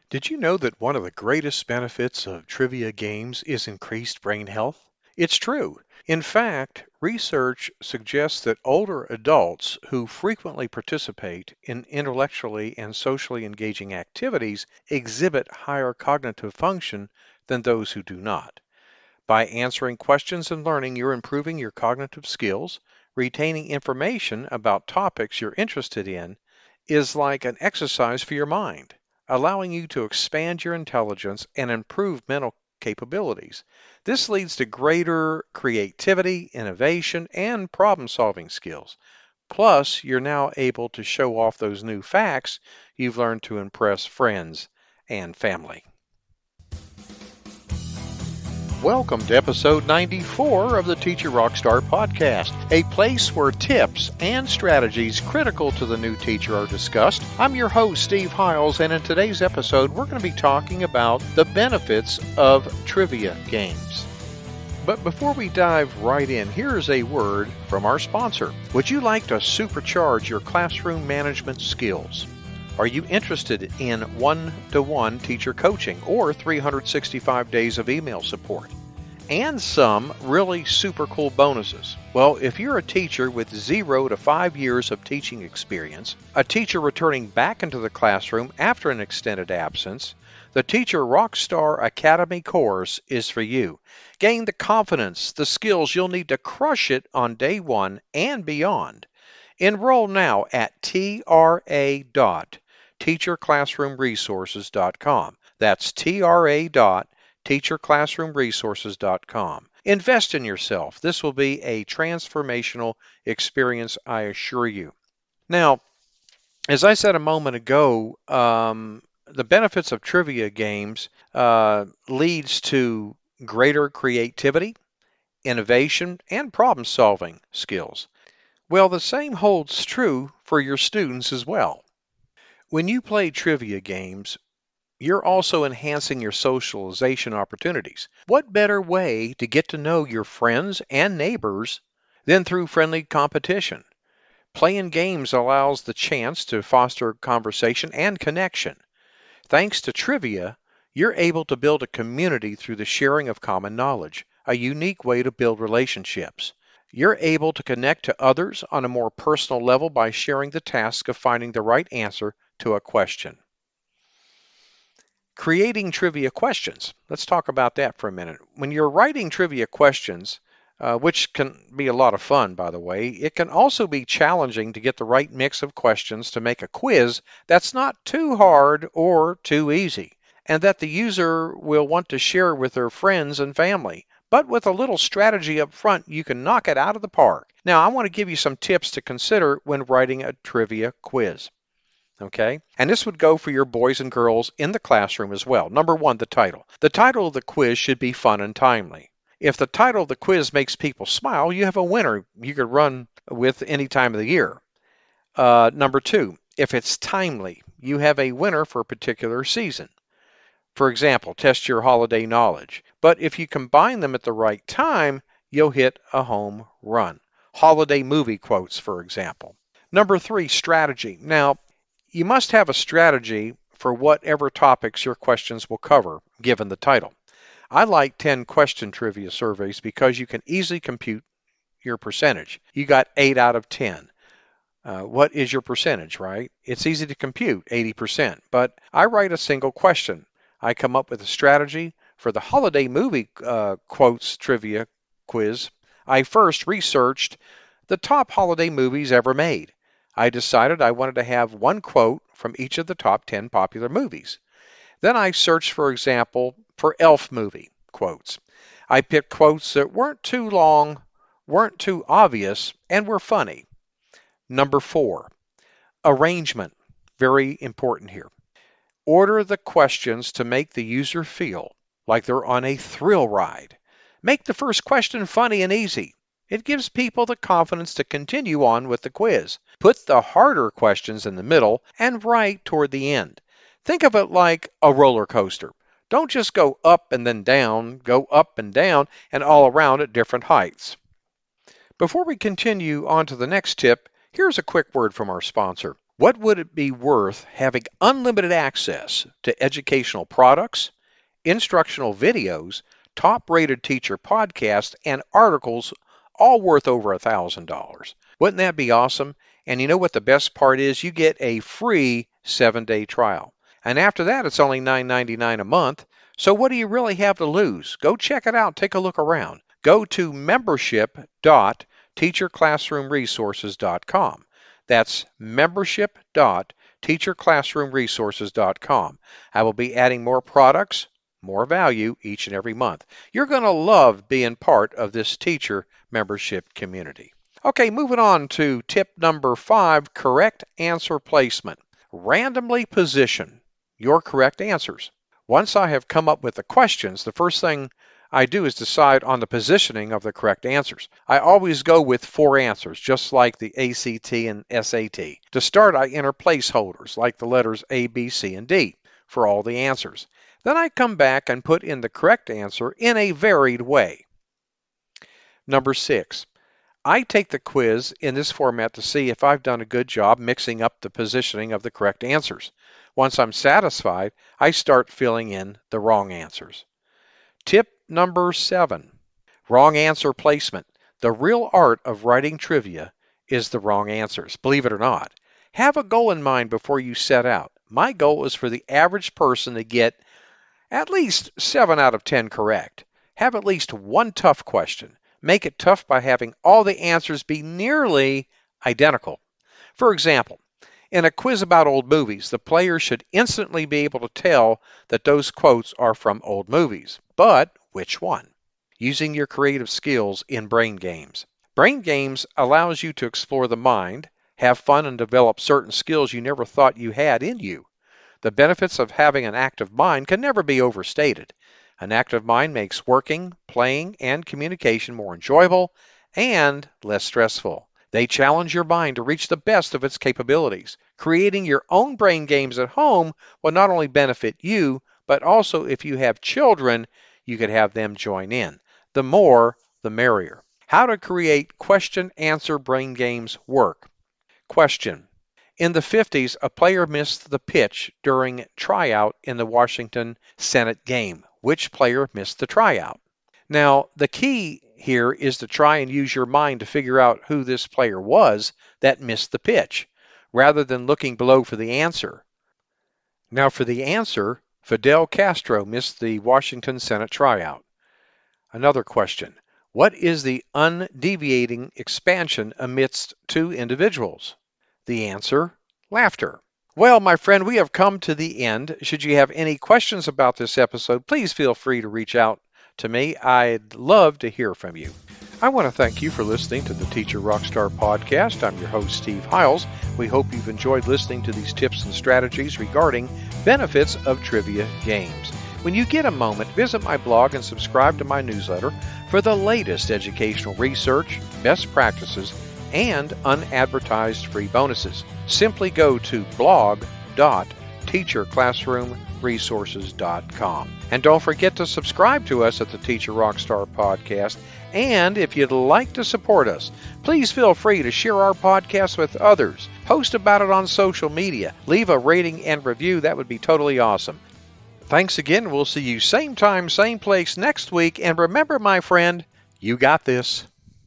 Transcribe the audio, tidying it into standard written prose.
Did you know that one of the greatest benefits of trivia games is increased brain health? It's true. In fact, research suggests that older adults who frequently participate in intellectually and socially engaging activities exhibit higher cognitive function than those who do not. By answering questions and learning, you're improving your cognitive skills. Retaining information about topics you're interested in is like an exercise for your mind, allowing you to expand your intelligence and improve mental capabilities. This leads to greater creativity, innovation, and problem-solving skills. Plus, you're now able to show off those new facts you've learned to impress friends and family. Welcome to episode 94 of the Teacher Rockstar podcast, a place where tips and strategies critical to the new teacher are discussed. I'm your host, Steve Hiles, and in today's episode, we're going to be talking about the benefits of trivia games. But before we dive right in, here's a word from our sponsor. Would you like to supercharge your classroom management skills? Are you interested in one-to-one teacher coaching or 365 days of email support? And some really super cool bonuses. Well, if you're a teacher with 0 to 5 years of teaching experience, a teacher returning back into the classroom after an extended absence, the Teacher Rockstar Academy course is for you. Gain the confidence, the skills you'll need to crush it on day one and beyond. Enroll now at tra.teacherclassroomresources.com. That's tra.teacherclassroomresources.com. Invest in yourself. This will be a transformational experience, I assure you. Now, as I said a moment ago, the benefits of trivia games leads to greater creativity, innovation, and problem-solving skills. Well, the same holds true for your students as well. When you play trivia games, you're also enhancing your socialization opportunities. What better way to get to know your friends and neighbors than through friendly competition? Playing games allows the chance to foster conversation and connection. Thanks to trivia, you're able to build a community through the sharing of common knowledge, a unique way to build relationships. You're able to connect to others on a more personal level by sharing the task of finding the right answer to a question. Creating trivia questions. Let's talk about that for a minute. When you're writing trivia questions, which can be a lot of fun, by the way, it can also be challenging to get the right mix of questions to make a quiz that's not too hard or too easy, and that the user will want to share with their friends and family. But with a little strategy up front, you can knock it out of the park. Now, I want to give you some tips to consider when writing a trivia quiz. Okay? And this would go for your boys and girls in the classroom as well. Number one, the title. The title of the quiz should be fun and timely. If the title of the quiz makes people smile, you have a winner you could run with any time of the year. Number two, if it's timely, you have a winner for a particular season. For example, test your holiday knowledge. But if you combine them at the right time, you'll hit a home run. Holiday movie quotes, for example. Number three, strategy. Now, you must have a strategy for whatever topics your questions will cover, given the title. I like 10 question trivia surveys because you can easily compute your percentage. You got 8 out of 10. What is your percentage, right? It's easy to compute, 80%. But I write a single question. I come up with a strategy. For the holiday movie quotes trivia quiz, I first researched the top holiday movies ever made. I decided I wanted to have one quote from each of the top 10 popular movies. Then I searched, for example, for Elf movie quotes. I picked quotes that weren't too long, weren't too obvious, and were funny. Number four, arrangement. Very important here. Order the questions to make the user feel like they're on a thrill ride. Make the first question funny and easy. It gives people the confidence to continue on with the quiz. Put the harder questions in the middle and right toward the end. Think of it like a roller coaster. Don't just go up and then down, go up and down and all around at different heights. Before we continue on to the next tip, here's a quick word from our sponsor. What would it be worth having unlimited access to educational products, instructional videos, top-rated teacher podcasts, and articles, all worth over $1,000? Wouldn't that be awesome? And you know what the best part is? You get a free 7-day trial. And after that, it's only $9.99 a month. So what do you really have to lose? Go check it out. Take a look around. Go to membership.teacherclassroomresources.com. That's membership.teacherclassroomresources.com. I will be adding more products, more value each and every month. You're going to love being part of this teacher membership community. Okay, moving on to tip number 5, correct answer placement. Randomly position your correct answers. Once I have come up with the questions, the first thing I do is decide on the positioning of the correct answers. I always go with 4 answers, just like the ACT and SAT. To start, I enter placeholders, like the letters A, B, C, and D, for all the answers. Then I come back and put in the correct answer in a varied way. Number 6. I take the quiz in this format to see if I've done a good job mixing up the positioning of the correct answers. Once I'm satisfied, I start filling in the wrong answers. Tip number 7, wrong answer placement. The real art of writing trivia is the wrong answers, believe it or not. Have a goal in mind before you set out. My goal is for the average person to get at least 7 out of 10 correct. Have at least one tough question. Make it tough by having all the answers be nearly identical. For example, in a quiz about old movies, the player should instantly be able to tell that those quotes are from old movies. But which one? Using your creative skills in brain games. Brain games allows you to explore the mind, have fun, and develop certain skills you never thought you had in you. The benefits of having an active mind can never be overstated. An active mind makes working, playing, and communication more enjoyable and less stressful. They challenge your mind to reach the best of its capabilities. Creating your own brain games at home will not only benefit you, but also if you have children, you could have them join in. The more, the merrier. How to create question-answer brain games work. Question. In the 50s, a player missed the pitch during tryout in the Washington Senate game. Which player missed the tryout? Now, the key here is to try and use your mind to figure out who this player was that missed the pitch, rather than looking below for the answer. Now, for the answer, Fidel Castro missed the Washington Senate tryout. Another question. What is the undeviating expansion amidst 2 individuals? The answer, laughter. Well, my friend, we have come to the end. Should you have any questions about this episode, please feel free to reach out to me. I'd love to hear from you. I want to thank you for listening to the Teacher Rockstar Podcast. I'm your host, Steve Hiles. We hope you've enjoyed listening to these tips and strategies regarding benefits of trivia games. When you get a moment, visit my blog and subscribe to my newsletter for the latest educational research, best practices, and unadvertised free bonuses. Simply go to blog.teacherclassroomresources.com. And don't forget to subscribe to us at the Teacher Rockstar Podcast. And if you'd like to support us, please feel free to share our podcast with others. Post about it on social media. Leave a rating and review. That would be totally awesome. Thanks again. We'll see you same time, same place next week. And remember, my friend, you got this.